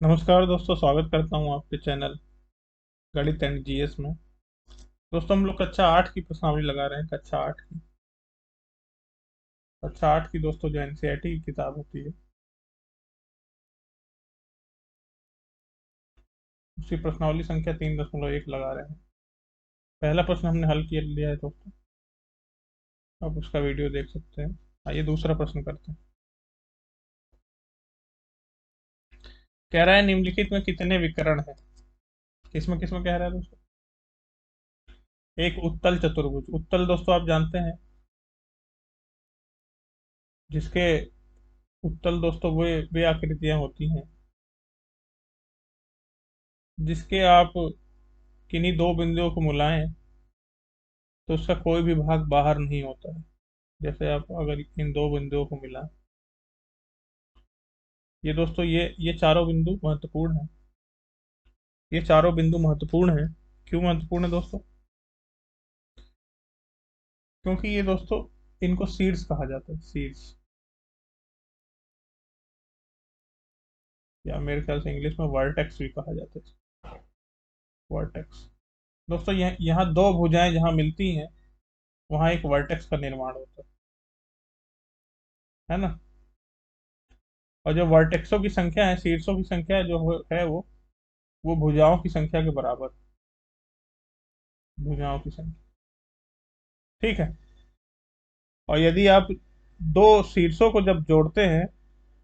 नमस्कार दोस्तों, स्वागत करता हूँ आपके चैनल गणित एंड जीएस में। दोस्तों, हम लोग कक्षा 8 की प्रश्नावली लगा रहे हैं। कक्षा 8 की दोस्तों जो एनसीईआरटी की किताब होती है, उसी प्रश्नावली संख्या 3.1 लगा रहे हैं। पहला प्रश्न हमने हल किया लिया है दोस्तों, आप उसका वीडियो देख सकते हैं। आइए दूसरा प्रश्न करते हैं। कह रहा है निम्नलिखित में कितने विकर्ण हैं। किसमें किसमें कह रहा है दोस्तों? एक उत्तल चतुर्भुज। उत्तल दोस्तों आप जानते हैं, जिसके उत्तल दोस्तों वे आकृतियां होती हैं जिसके आप किन्हीं दो बिंदुओं को मिलाएं तो उसका कोई भी भाग बाहर नहीं होता है। जैसे आप अगर इन दो बिंदुओं को मिला, ये दोस्तों ये चारों बिंदु महत्वपूर्ण हैं। ये चारों बिंदु महत्वपूर्ण हैं। क्यों महत्वपूर्ण है दोस्तों? क्योंकि ये दोस्तों, इनको सीड्स कहा जाता है। सीड्स, या मेरे ख्याल से इंग्लिश में वर्टेक्स भी कहा जाता है। वर्टेक्स दोस्तों, यहाँ दो भुजाएं जहाँ मिलती हैं, वहाँ एक वर्टेक्स का निर्माण होता है ना। और जो वर्टेक्सों की संख्या है, शीर्षों की संख्या जो है वो भुजाओं की संख्या के बराबर। भुजाओं की संख्या, ठीक है। और यदि आप दो शीर्षों को जब जोड़ते हैं,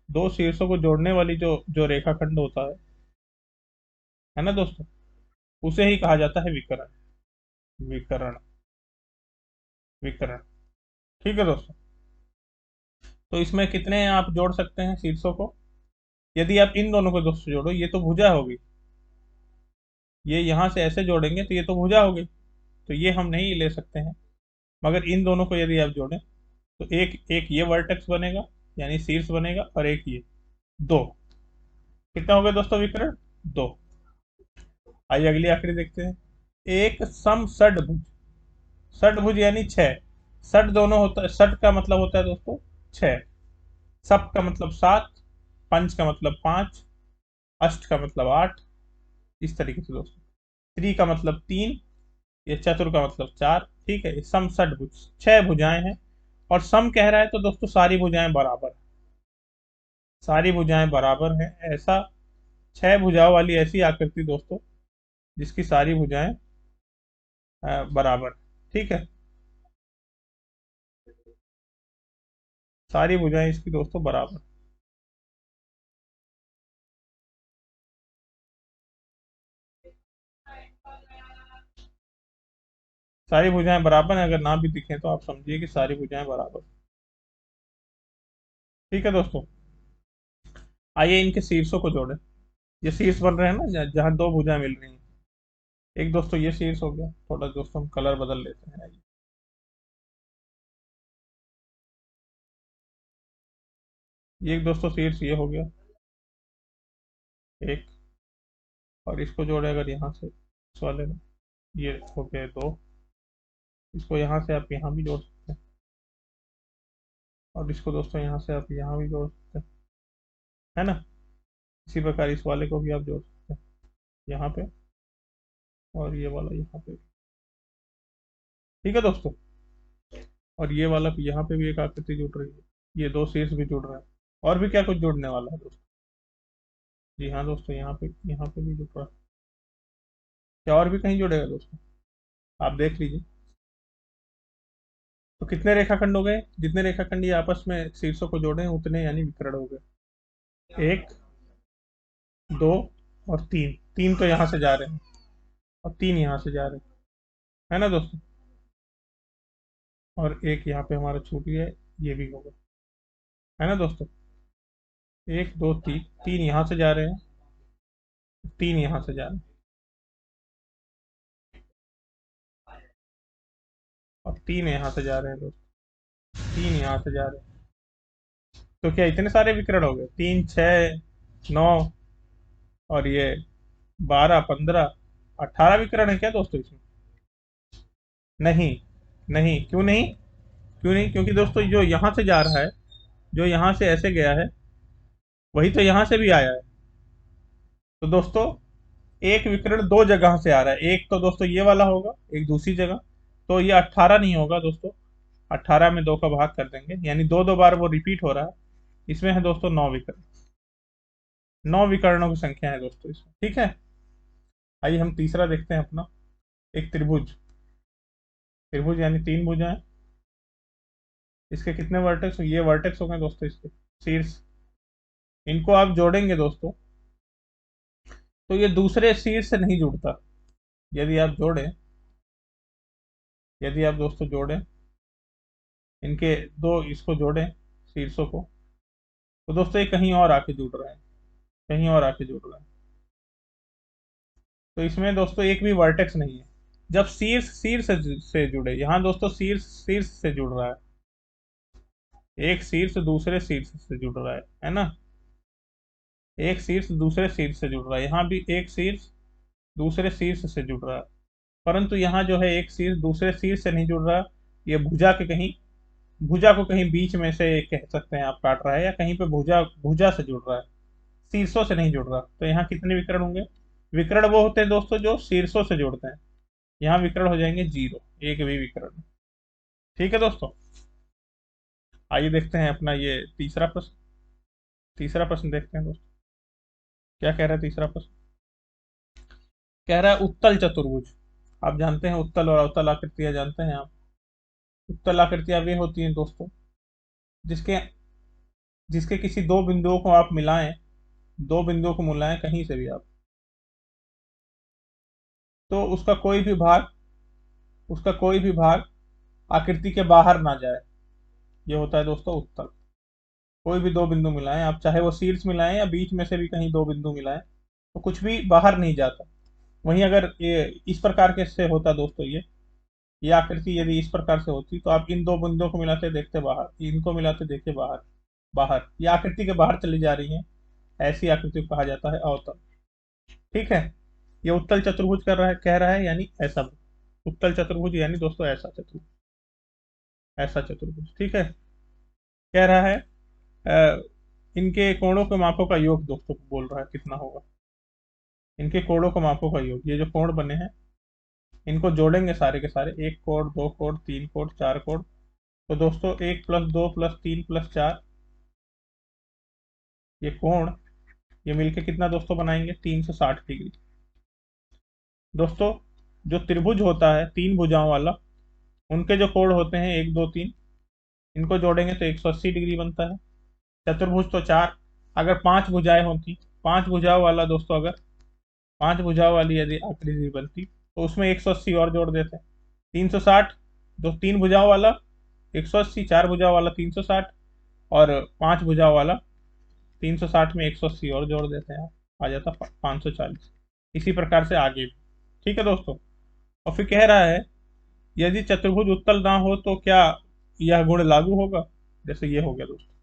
दो शीर्षों को जोड़ने वाली जो जो रेखाखंड होता है ना दोस्तों, उसे ही कहा जाता है विकर्ण। विकर्ण, विकर्ण, ठीक है दोस्तों। तो इसमें कितने आप जोड़ सकते हैं शीर्षों को? यदि आप इन दोनों को दोस्तों जोड़ो, ये तो भुजा होगी। ये यहां से ऐसे जोड़ेंगे तो ये तो भुजा होगी, तो ये हम नहीं ले सकते हैं। मगर इन दोनों को यदि आप जोड़ें तो एक एक ये वर्टेक्स बनेगा, यानी शीर्ष बनेगा, और एक ये। दो। कितना हो गया दोस्तों विकर्ण? दो। आइए अगली आकृति देखते हैं। एक सम षडभुज। षडभुज यानी छह। षड दोनों होता है, षड का मतलब होता है दोस्तों छह। सप का मतलब सात, पंच का मतलब पांच, अष्ट का मतलब आठ। इस तरीके से दोस्तों, त्रि का मतलब तीन, ये चतुर का मतलब चार। ठीक है, सम षडभुज, छह भुजाएं हैं। और सम कह रहा है तो दोस्तों सारी भुजाएं बराबर हैं। सारी भुजाएं बराबर हैं, ऐसा छह भुजाओं वाली ऐसी आकृति दोस्तों जिसकी सारी भुजाएं बराबर, ठीक है। सारी भुजाएं इसकी दोस्तों बराबर। सारी भुजाएं बराबर हैं, अगर ना भी दिखें तो आप समझिए कि सारी भुजाएं बराबर, ठीक है दोस्तों। आइए इनके शीर्षों को जोड़ें। ये शीर्ष बन रहे हैं ना, जहाँ दो भुजाएं मिल रही हैं। एक दोस्तों ये शीर्ष हो गया। थोड़ा दोस्तों हम कलर बदल लेते हैं। आइए, ये एक दोस्तों शीर्ष ये हो गया एक। और इसको जोड़े अगर यहाँ से इस वाले में, ये हो गए दो। इसको यहाँ से आप यहाँ भी जोड़ सकते हैं, और इसको दोस्तों यहाँ से आप यहाँ भी जोड़ सकते हैं, है ना। इसी प्रकार इस वाले को भी आप जोड़ सकते हैं यहाँ पे, और ये वाला यहाँ पे, ठीक है दोस्तों। और ये वाला यहाँ पे भी एक आकृति जुड़ रही है, ये दो शीर्ष भी जुड़ रहा है। और भी क्या कुछ जुड़ने वाला है दोस्तों? जी हाँ दोस्तों, यहाँ पे भी जुड़ रहा है। क्या और भी कहीं जुड़ेगा दोस्तों? आप देख लीजिए। तो कितने रेखाखंड हो गए? जितने रेखाखंड ये आपस में शीर्षों को जोड़े हैं उतने यानी विकर्ण हो गए। एक, दो और तीन। तीन तो यहाँ से जा रहे हैं, और तीन यहाँ से जा रहे हैं, है ना दोस्तों। और एक यहाँ पे हमारा छूट गया है, ये भी होगा, है ना दोस्तों। एक, दो, तीन। तीन यहाँ से जा रहे हैं, तीन यहाँ से जा रहे हैं, और तीन यहाँ से जा रहे हैं दोस्तों। तीन यहाँ से जा रहे हैं। तो क्या इतने सारे विकर्ण हो गए? तीन, छः, नौ, और ये 12, 15, 18 विकर्ण है क्या दोस्तों इसमें? नहीं, नहीं, क्यों नहीं? क्यों नहीं? क्योंकि दोस्तों जो यहाँ से जा रहा है, जो यहाँ से ऐसे गया है, वही तो यहाँ से भी आया है। तो दोस्तों एक विकर्ण दो जगह से आ रहा है, एक तो दोस्तों ये वाला होगा, एक दूसरी जगह। तो ये 18 नहीं होगा दोस्तों, 18 में 2 का भाग कर देंगे, यानी दो दो बार वो रिपीट हो रहा है। इसमें है दोस्तों 9 विकर्ण, 9 विकर्णों की संख्या है दोस्तों इसमें, ठीक है। आइए हम तीसरा देखते हैं अपना, एक त्रिभुज। त्रिभुज यानी तीन भुजाएं। इसके कितने वर्टेक्स, ये वर्टेक्स हो गए दोस्तों इसके शीर्ष। इनको आप जोड़ेंगे दोस्तों, तो ये दूसरे शीर्ष से नहीं जुड़ता। यदि आप जोड़ें, यदि आप दोस्तों जोड़ें इनके, दो इसको जोड़ें शीर्षों को, तो दोस्तों ये कहीं और आके जुड़ रहा है, कहीं और आके जुड़ रहा है। तो इसमें दोस्तों एक भी वर्टेक्स नहीं है। जब शीर्ष शीर्ष से जुड़े, यहाँ दोस्तों शीर्ष शीर्ष से जुड़ रहा है, एक शीर्ष दूसरे शीर्ष से जुड़ रहा है ना। एक शीर्ष दूसरे शीर्ष से जुड़ रहा है, यहाँ भी एक शीर्ष दूसरे शीर्ष से जुड़ रहा है। परंतु यहाँ जो है एक शीर्ष दूसरे शीर्ष से नहीं जुड़ रहा, ये भुजा के कहीं, भुजा को कहीं बीच में से कह सकते हैं आप काट रहा है, या कहीं पे भुजा भुजा से जुड़ रहा है, शीर्षों से नहीं जुड़ रहा। तो यहाँ कितने विकर्ण होंगे? विकर्ण वो होते हैं दोस्तों जो शीर्षों से जुड़ते हैं, यहाँ विकर्ण हो जाएंगे 0, एक भी विकर्ण। ठीक है दोस्तों, आइए देखते हैं अपना ये तीसरा प्रश्न। तीसरा प्रश्न देखते हैं दोस्तों, क्या कह रहा है तीसरा प्रश्न। कह रहा है उत्तल चतुर्भुज। आप जानते हैं उत्तल और अवतल आकृतियां जानते हैं आप। उत्तल आकृतियां वे होती हैं दोस्तों जिसके जिसके किसी दो बिंदुओं को आप मिलाएं, दो बिंदुओं को मिलाएं कहीं से भी आप, तो उसका कोई भी भाग आकृति के बाहर ना जाए, ये होता है दोस्तों उत्तल। कोई भी दो बिंदु मिलाएं आप, चाहे वो शीर्ष मिलाएं या बीच में से भी कहीं दो बिंदु मिलाएं, तो कुछ भी बाहर नहीं जाता। वहीं अगर ये इस प्रकार के से होता दोस्तों, ये आकृति यदि इस प्रकार से होती, तो आप इन दो बिंदुओं को मिलाते देखते बाहर, इनको मिलाते देखिए बाहर, बाहर, ये आकृति के बाहर चली जा रही है, ऐसी आकृति को कहा जाता है अवतल। ठीक है, ये उत्तल चतुर्भुज कर रहा है, कह रहा है यानी ऐसा। उत्तल चतुर्भुज यानी दोस्तों ऐसा चतुर्भुज, ऐसा चतुर्भुज, ठीक है। कह रहा है इनके कोणों के मापों का योग दोस्तों बोल रहा है कितना होगा। इनके कोणों के मापों का योग, ये जो कोण बने हैं इनको जोड़ेंगे सारे के सारे, एक कोण, दो कोण, तीन कोण, चार कोण। तो दोस्तों 1 + 2 + 3 + 4, ये कोण, ये मिलके कितना दोस्तों बनाएंगे 360 डिग्री। दोस्तों जो त्रिभुज होता है तीन भुजाओं वाला, उनके जो कोण होते हैं 1, 2, 3, इनको जोड़ेंगे तो 180 डिग्री बनता है। चतुर्भुज तो चार, अगर पांच भुजाएं होती, पांच भुजाओं वाला दोस्तों, अगर पांच भुजाओं वाली यदि आकृति बनती तो उसमें 180 और जोड़ देते, 360। दो तीन भुजाओं वाला 180, चार भुजाओं वाला 360, और पांच भुजाओं वाला 360 में 180 और जोड़ देते हैं, आ जाता 540। इसी प्रकार से आगे भी। ठीक है दोस्तों, और फिर कह रहा है यदि चतुर्भुज उत्तल ना हो तो क्या यह गुण लागू होगा। जैसे ये हो गया दोस्तों,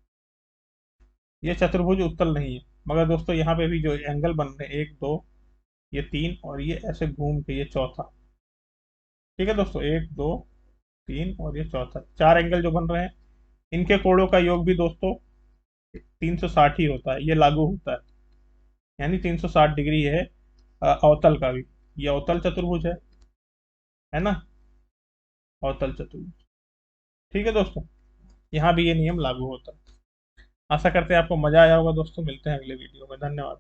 ये चतुर्भुज उत्तल नहीं है, मगर दोस्तों यहाँ पे भी जो एंगल बन रहे हैं, एक दो, ये तीन, और ये ऐसे घूम के ये चौथा। ठीक है दोस्तों, एक दो तीन और ये चौथा, चार एंगल जो बन रहे हैं, इनके कोणों का योग भी दोस्तों 360 ही होता है, ये लागू होता है, यानी 360 डिग्री है अवतल का भी। ये अवतल चतुर्भुज है ना, अवतल चतुर्भुज। ठीक है दोस्तों, यहाँ भी ये नियम लागू होता है। आशा करते हैं आपको मजा आया होगा दोस्तों, मिलते हैं अगले वीडियो में, धन्यवाद।